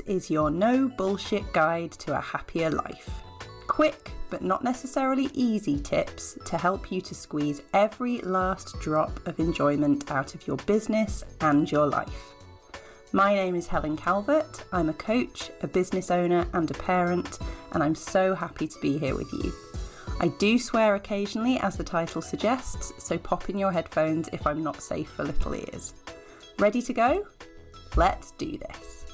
is your no bullshit guide to a happier life. Quick, but not necessarily easy tips to help you to squeeze every last drop of enjoyment out of your business and your life. My name is Helen Calvert. I'm a coach, a business owner and a parent, and I'm so happy to be here with you. I do swear occasionally, as the title suggests, so pop in your headphones if I'm not safe for little ears. Ready to go? Let's do this.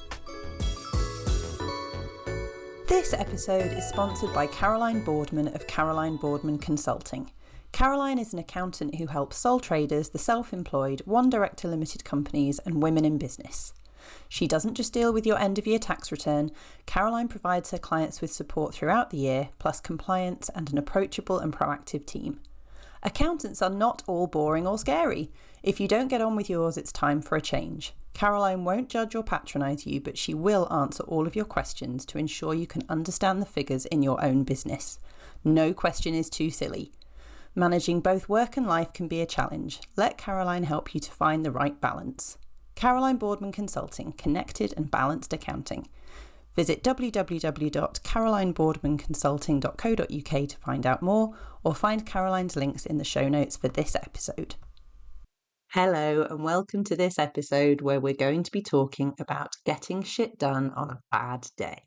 This episode is sponsored by Caroline Boardman of Caroline Boardman Consulting. Caroline is an accountant who helps sole traders, the self-employed, one director limited companies and women in business. She doesn't just deal with your end-of-year tax return. Caroline provides her clients with support throughout the year, plus compliance and an approachable and proactive team. Accountants are not all boring or scary. If you don't get on with yours, it's time for a change. Caroline won't judge or patronise you, but she will answer all of your questions to ensure you can understand the figures in your own business. No question is too silly. Managing both work and life can be a challenge. Let Caroline help you to find the right balance. Caroline Boardman Consulting, connected and balanced accounting. Visit www.carolineboardmanconsulting.co.uk to find out more, or find Caroline's links in the show notes for this episode. Hello and welcome to this episode where we're going to be talking about getting shit done on a bad day.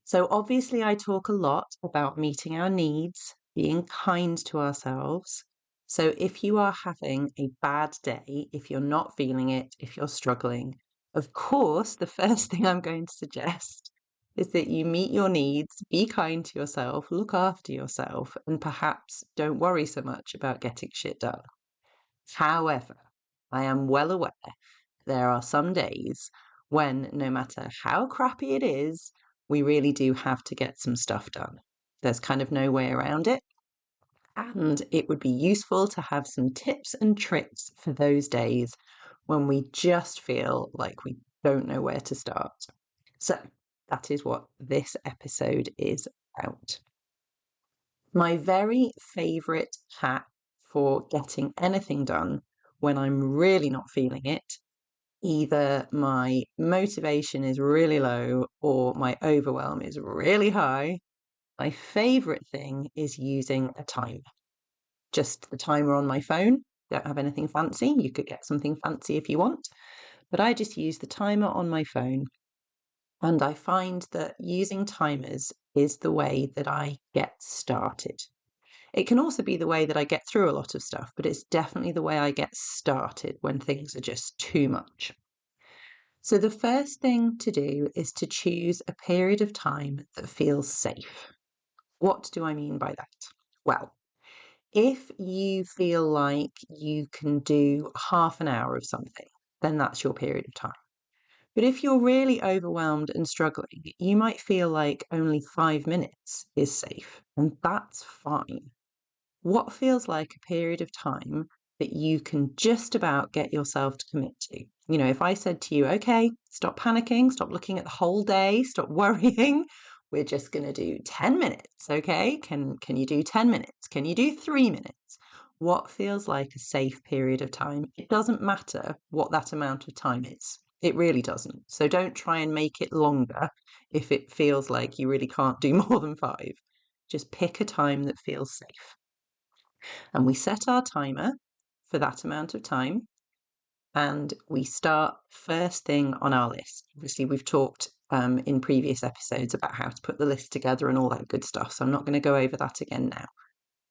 So obviously I talk a lot about meeting our needs, being kind to ourselves. So if you are having a bad day, if you're not feeling it, if you're struggling, of course, the first thing I'm going to suggest is that you meet your needs, be kind to yourself, look after yourself, and perhaps don't worry so much about getting shit done. However, I am well aware there are some days when, no matter how crappy it is, we really do have to get some stuff done. There's kind of no way around it. And it would be useful to have some tips and tricks for those days when we just feel like we don't know where to start. So that is what this episode is about. My very favourite hack for getting anything done when I'm really not feeling it, either my motivation is really low or my overwhelm is really high, my favourite thing is using a timer. Just the timer on my phone. Don't have anything fancy. You could get something fancy if you want. But I just use the timer on my phone. And I find that using timers is the way that I get started. It can also be the way that I get through a lot of stuff, but it's definitely the way I get started when things are just too much. So the first thing to do is to choose a period of time that feels safe. What do I mean by that? Well, if you feel like you can do half an hour of something, then that's your period of time. But if you're really overwhelmed and struggling, you might feel like only 5 minutes is safe, and that's fine. What feels like a period of time that you can just about get yourself to commit to? You know, if I said to you, okay, stop panicking, stop looking at the whole day, stop worrying, we're just going to do 10 minutes, okay? Can you do 10 minutes? Can you do 3 minutes? What feels like a safe period of time? It doesn't matter what that amount of time is. It really doesn't. So don't try and make it longer if it feels like you really can't do more than 5. Just pick a time that feels safe. And we set our timer for that amount of time. And we start first thing on our list. Obviously, we've talked in previous episodes about how to put the list together and all that good stuff. So I'm not going to go over that again now.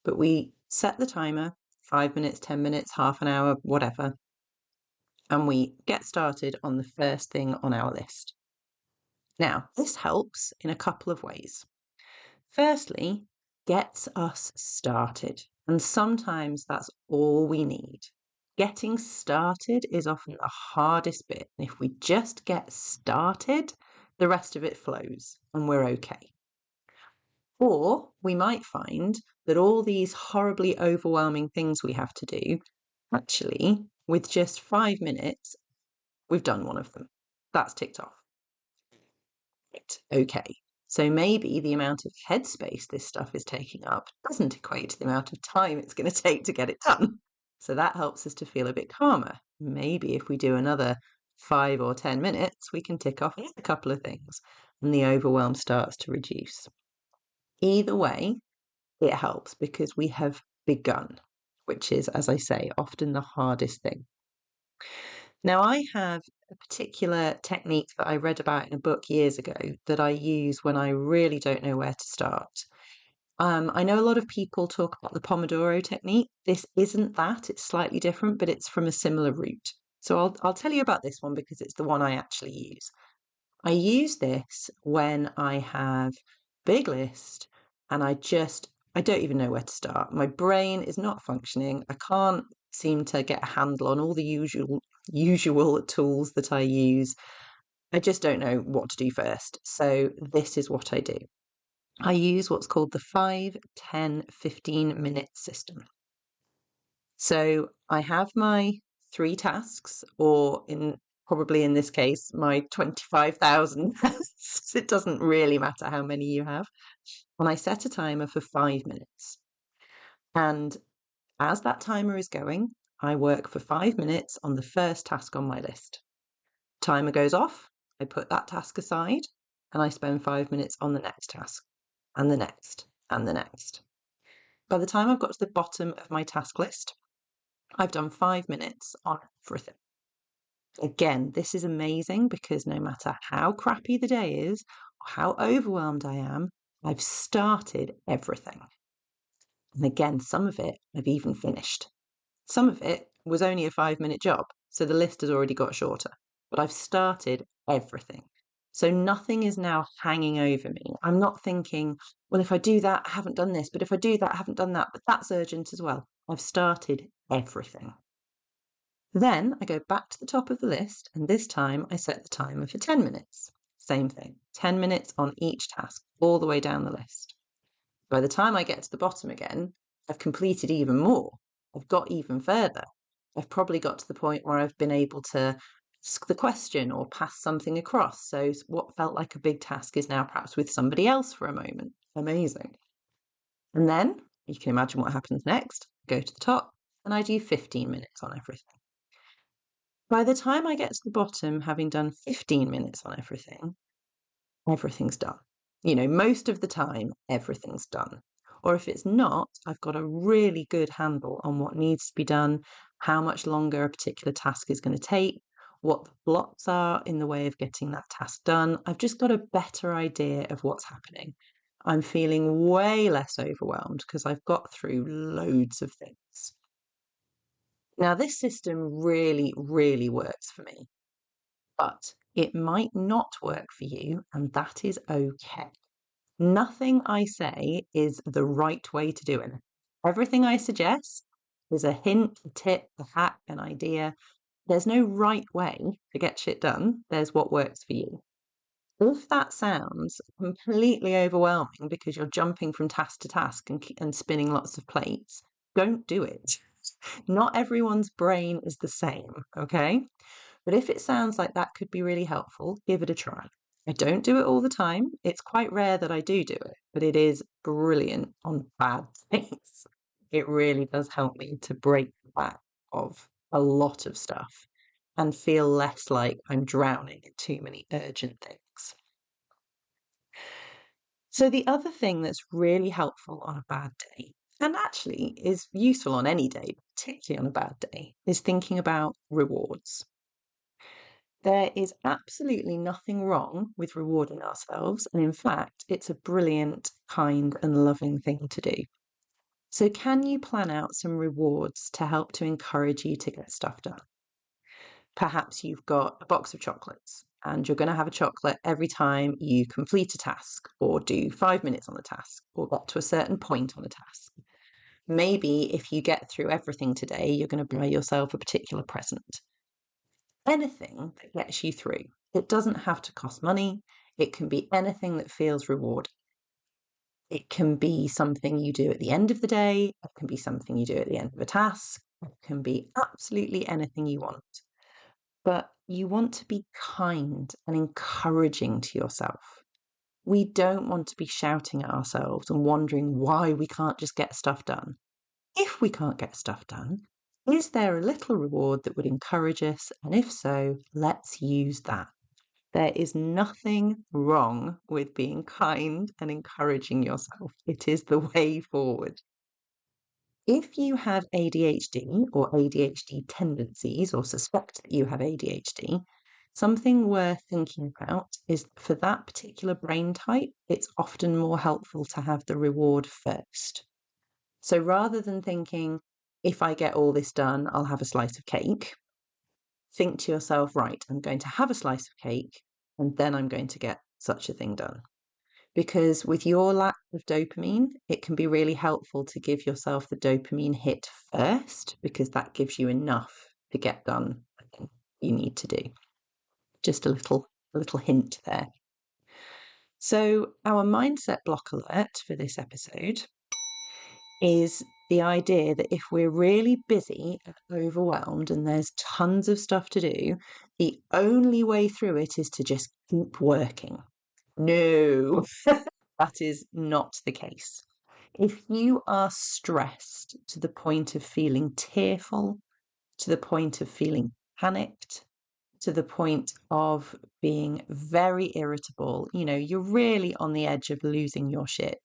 But we set the timer, 5 minutes, 10 minutes, half an hour, whatever. And we get started on the first thing on our list. Now, this helps in a couple of ways. Firstly, gets us started. And sometimes that's all we need. Getting started is often the hardest bit. And if we just get started, the rest of it flows and we're okay. Or we might find that all these horribly overwhelming things we have to do, actually, with just 5 minutes, we've done one of them. That's ticked off. Right, okay. So maybe the amount of headspace this stuff is taking up doesn't equate to the amount of time it's going to take to get it done. So that helps us to feel a bit calmer. Maybe if we do another 5 or 10 minutes, we can tick off a couple of things and the overwhelm starts to reduce. Either way, it helps because we have begun, which is, as I say, often the hardest thing. Now, I have a particular technique that I read about in a book years ago that I use when I really don't know where to start. I know a lot of people talk about the Pomodoro technique. This isn't that, it's slightly different, but it's from a similar route. So I'll tell you about this one because it's the one I actually use. I use this when I have a big list and I don't even know where to start. My brain is not functioning. I can't seem to get a handle on all the usual tools that I use. I just don't know what to do first. So this is what I do. I use what's called the 5, 10, 15-minute system. So I have my 3 tasks, or probably in this case, my 25,000 tasks. It doesn't really matter how many you have. And I set a timer for 5 minutes. And as that timer is going, I work for 5 minutes on the first task on my list. Timer goes off, I put that task aside, and I spend 5 minutes on the next task, and the next, and the next. By the time I've got to the bottom of my task list, I've done 5 minutes on everything. Again, this is amazing because no matter how crappy the day is, or how overwhelmed I am, I've started everything. And again, some of it I've even finished. Some of it was only a 5-minute job, so the list has already got shorter, but I've started everything. So nothing is now hanging over me. I'm not thinking, well, if I do that, I haven't done this, but if I do that, I haven't done that, but that's urgent as well. I've started everything. Then I go back to the top of the list, and this time I set the timer for 10 minutes. Same thing, 10 minutes on each task, all the way down the list. By the time I get to the bottom again, I've completed even more. I've got even further. I've probably got to the point where I've been able to ask the question or pass something across. So what felt like a big task is now perhaps with somebody else for a moment. Amazing. And then you can imagine what happens next. Go to the top and I do 15 minutes on everything. By the time I get to the bottom, having done 15 minutes on everything, everything's done. Most of the time, everything's done. Or if it's not, I've got a really good handle on what needs to be done, how much longer a particular task is going to take, what the blocks are in the way of getting that task done. I've just got a better idea of what's happening. I'm feeling way less overwhelmed because I've got through loads of things. Now, this system really, really works for me, but it might not work for you, and that is okay. Nothing I say is the right way to do it. Everything I suggest is a hint, a tip, a hack, an idea. There's no right way to get shit done. There's what works for you. If that sounds completely overwhelming because you're jumping from task to task and spinning lots of plates, don't do it. Not everyone's brain is the same, okay? But if it sounds like that could be really helpful, give it a try. I don't do it all the time. It's quite rare that I do it, but it is brilliant on bad days. It really does help me to break the back of a lot of stuff and feel less like I'm drowning in too many urgent things. So the other thing that's really helpful on a bad day, and actually is useful on any day, particularly on a bad day, is thinking about rewards. There is absolutely nothing wrong with rewarding ourselves, and in fact, it's a brilliant, kind, and loving thing to do. So, can you plan out some rewards to help to encourage you to get stuff done? Perhaps you've got a box of chocolates and you're going to have a chocolate every time you complete a task or do 5 minutes on the task or get to a certain point on a task. Maybe if you get through everything today, you're going to buy yourself a particular present. Anything that gets you through. It doesn't have to cost money. It can be anything that feels rewarding. It can be something you do at the end of the day. It can be something you do at the end of a task. It can be absolutely anything you want. But you want to be kind and encouraging to yourself. We don't want to be shouting at ourselves and wondering why we can't just get stuff done. If we can't get stuff done, Is there a little reward that would encourage us? And if so, let's use that. There is nothing wrong with being kind and encouraging yourself. It is the way forward. If you have ADHD or ADHD tendencies or suspect that you have ADHD, something worth thinking about is for that particular brain type, it's often more helpful to have the reward first. So rather than thinking, if I get all this done, I'll have a slice of cake, think to yourself, right, I'm going to have a slice of cake and then I'm going to get such a thing done. Because with your lack of dopamine, it can be really helpful to give yourself the dopamine hit first, because that gives you enough to get done what you need to do. Just a little hint there. So our mindset block alert for this episode is the idea that if we're really busy and overwhelmed and there's tons of stuff to do, the only way through it is to just keep working. No, that is not the case. If you are stressed to the point of feeling tearful, to the point of feeling panicked, to the point of being very irritable, you're really on the edge of losing your shit.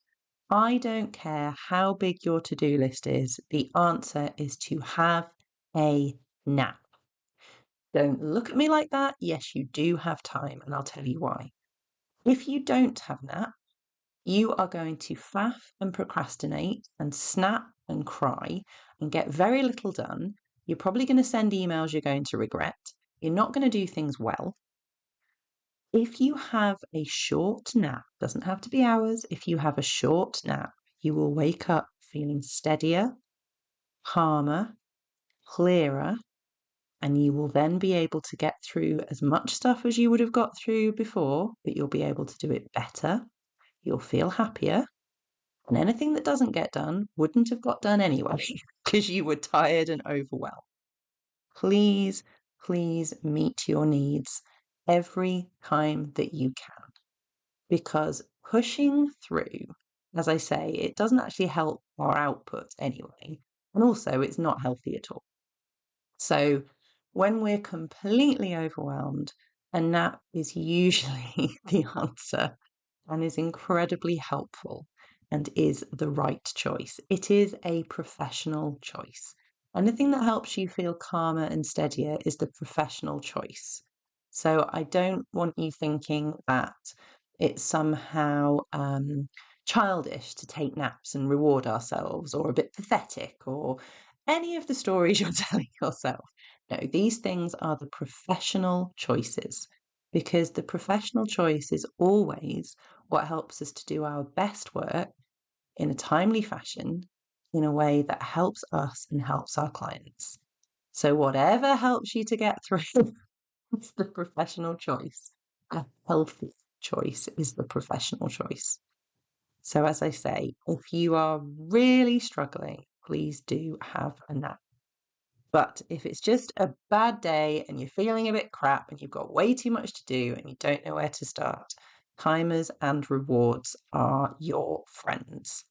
I don't care how big your to-do list is, the answer is to have a nap. Don't look at me like that. Yes, you do have time, and I'll tell you why. If you don't have a nap, you are going to faff and procrastinate and snap and cry and get very little done. You're probably going to send emails you're going to regret. You're not going to do things well. If you have a short nap, doesn't have to be hours, if you have a short nap, you will wake up feeling steadier, calmer, clearer, and you will then be able to get through as much stuff as you would have got through before, but you'll be able to do it better. You'll feel happier. And anything that doesn't get done wouldn't have got done anyway, because you were tired and overwhelmed. Please, please meet your needs every time that you can, because pushing through, as I say, it doesn't actually help our output anyway. And also, it's not healthy at all. So when we're completely overwhelmed, a nap is usually the answer and is incredibly helpful and is the right choice. It is a professional choice. Anything that helps you feel calmer and steadier is the professional choice. So I don't want you thinking that it's somehow childish to take naps and reward ourselves, or a bit pathetic, or any of the stories you're telling yourself. No, these things are the professional choices, because the professional choice is always what helps us to do our best work in a timely fashion, in a way that helps us and helps our clients. So whatever helps you to get through is the professional choice. A healthy choice is the professional choice. So as I say, if you are really struggling, please do have a nap. But if it's just a bad day and you're feeling a bit crap and you've got way too much to do and you don't know where to start, timers and rewards are your friends.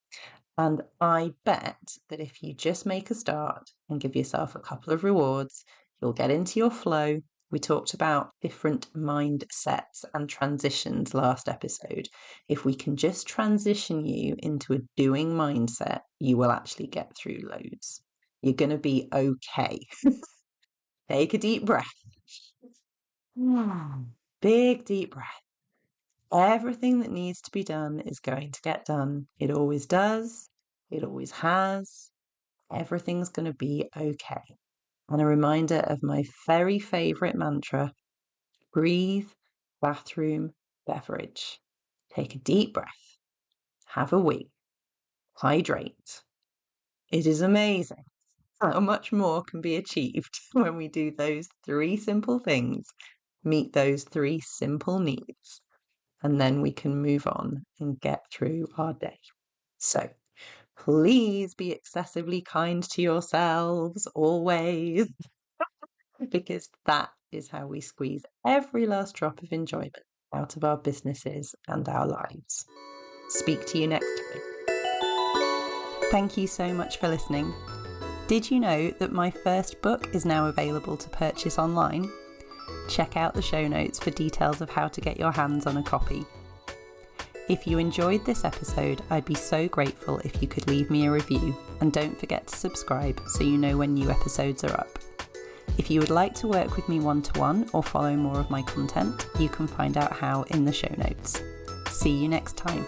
And I bet that if you just make a start and give yourself a couple of rewards, you'll get into your flow. We talked about different mindsets and transitions last episode. If we can just transition you into a doing mindset, you will actually get through loads. You're going to be okay. Take a deep breath. Big deep breath. Everything that needs to be done is going to get done. It always does. It always has. Everything's going to be okay. And a reminder of my very favourite mantra: breathe, bathroom, beverage. Take a deep breath. Have a wee. Hydrate. It is amazing how much more can be achieved when we do those 3 simple things, meet those 3 simple needs, and then we can move on and get through our day. So please be excessively kind to yourselves always, because that is how we squeeze every last drop of enjoyment out of our businesses and our lives. Speak to you next time. Thank you so much for listening. Did you know that my first book is now available to purchase online? Check out the show notes for details of how to get your hands on a copy. If you enjoyed this episode, I'd be so grateful if you could leave me a review, and don't forget to subscribe so you know when new episodes are up. If you would like to work with me one-to-one or follow more of my content, you can find out how in the show notes. See you next time.